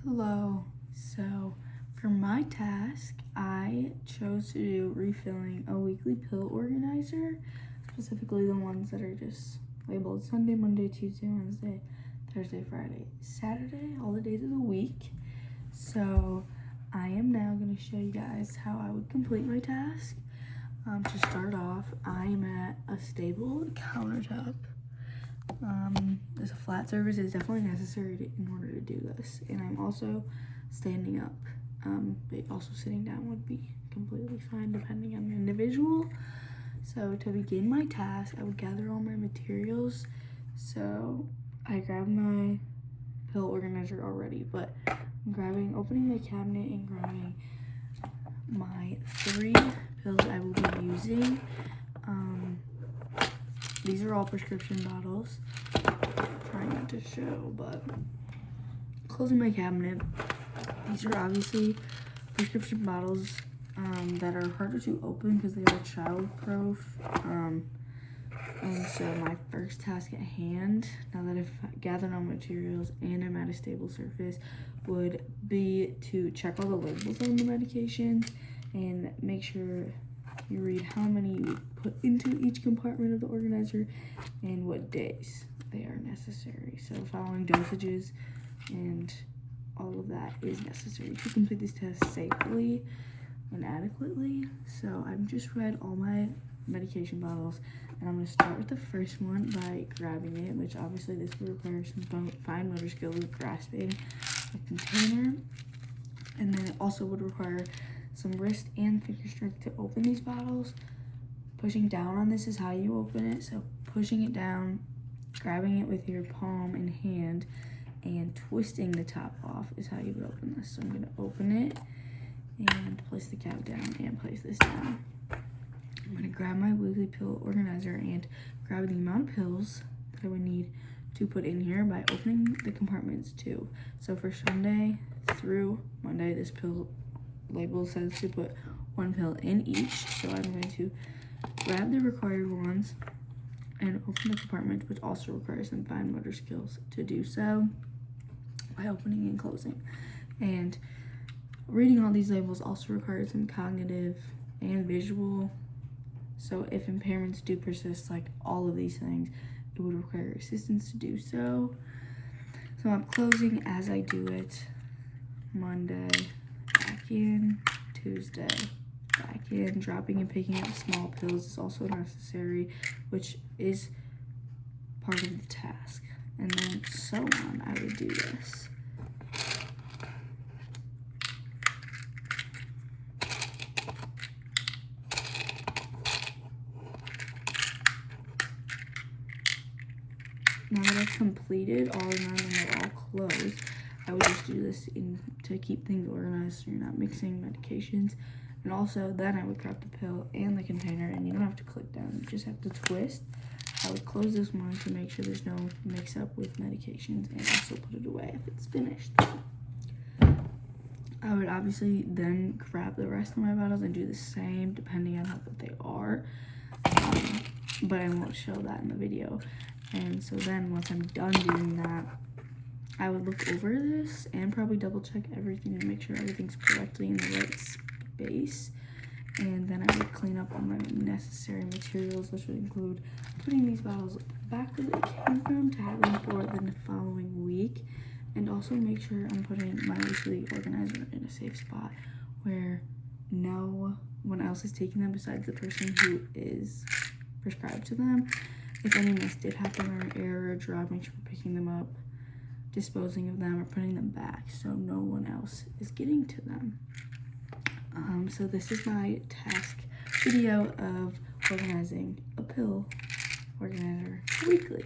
Hello. So for my task, I chose to do refilling a weekly pill organizer, specifically the ones that are just labeled Sunday, Monday, Tuesday, Wednesday, Thursday, Friday, Saturday, all the days of the week. So I am now going to show you guys how I would complete my task. To start off, I am at a stable countertop. There's a flat surface. It's definitely necessary in order to do this, and I'm also standing up, but also sitting down would be completely fine depending on the individual. So to begin my task, I would gather all my materials. So I grabbed my pill organizer already, but I'm opening my cabinet and grabbing my 3 pills I will be using. These are all prescription bottles. Trying not to show, but closing my cabinet. These are obviously prescription bottles that are harder to open because they are child-proof. And so my first task at hand, now that I've gathered all materials and I'm at a stable surface, would be to check all the labels on the medications and make sure you read how many you put into each compartment of the organizer and what days they are necessary. So following dosages and all of that is necessary to complete this test safely and adequately. So I've just read all my medication bottles, and I'm going to start with the first one by grabbing it, which obviously this would require some fine motor skills with grasping a container, and then it also would require some wrist and finger strength to open these bottles. Pushing down on this is how you open it. So pushing it down, grabbing it with your palm and hand, and twisting the top off is how you would open this. So I'm going to open it and place the cap down and place this down. I'm going to grab my weekly pill organizer and grab the amount of pills that I would need to put in here by opening the compartments too. So for Sunday through Monday, this pill label says to put 1 pill in each. So I'm going to grab the required ones and open the compartment, which also requires some fine motor skills to do so by opening and closing. And reading all these labels also requires some cognitive and visual. So if impairments do persist, like all of these things, it would require assistance to do so. So I'm closing as I do it. Monday, back in. Tuesday, back in. Dropping and picking up small pills is also necessary, which is part of the task. And then so on, I would do this. Now that I've completed all of them and they're all closed, I would just do this to keep things organized so you're not mixing medications. And also then I would grab the pill and the container, and you don't have to click down, you just have to twist. I would close this one to make sure there's no mix up with medications, and also put it away if it's finished. I would obviously then grab the rest of my bottles and do the same depending on what they are, but I won't show that in the video. And so then once I'm done doing that, I would look over this and probably double check everything and make sure everything's correctly in the right space. And then I would clean up all my necessary materials, which would include putting these bottles back where they came from to have them for the following week. And also make sure I'm putting my weekly organizer in a safe spot where no one else is taking them besides the person who is prescribed to them. If any mess did happen or an error or drop, make sure we're picking them up, disposing of them, or putting them back so no one else is getting to them. So this is my task video of organizing a pill organizer weekly.